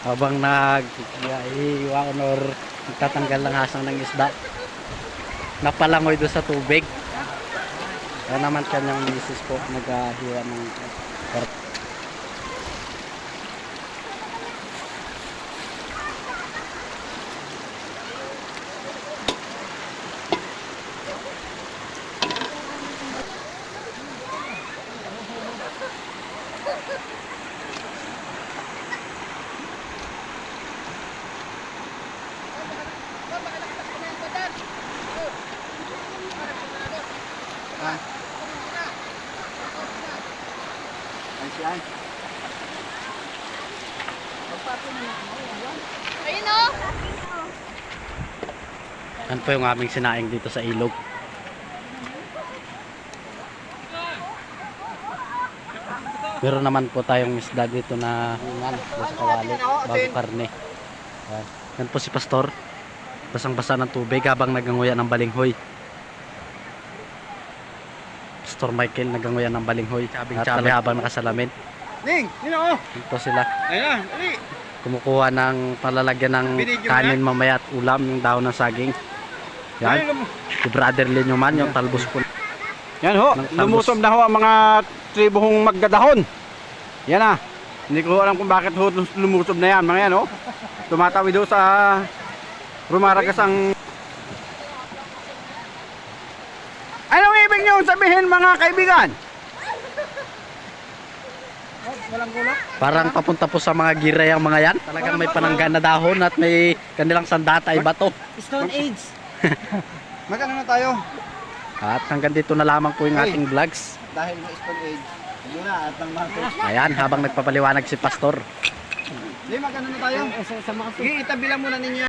Habang nag-iwan or nagtatanggal ng hasang ng isda. Napalangoy doon sa tubig. Kaya naman kanyang misis po naghiwa ng karp. Ayun o! Yan po yung aming sinaing dito sa ilog. Meron naman po tayong isda dito na hingan sa kawali, bago karne. Yan. Yan po si Pastor. Basang-basa ng tubig habang naganguya ng balinghoy. Pastor Michael naganguya ng balinghoy. At habang nakasalamin. Ning, nino. Yan po sila. Ayun, ali. Kumukuha ng palalagyan ng kanin mamaya at ulam, yung dahon ng saging. Yan. Si Brother Lenyo man, yung talbos po. Yan ho, lumusom na ho ang mga tribuhong magdadahon. Yan ah. Hindi ko alam kung bakit ho lumusom na yan, mga yan ho. Tumatawid ho sa rumaragas ang... Anong ibig nyo sabihin mga kaibigan? Parang papunta po sa mga gira yung mga yan. Talagang may pananggan na dahon at may kanilang sandata ay bato. Stone Age. Magkano na tayo? At hanggang dito na lamang po yung ating vlogs. Dahil na Stone Age. Muna at ng mga... Ayan, habang nagpapaliwanag si Pastor. Hindi, magkano na tayo? Sige, itabi lang muna ninyo.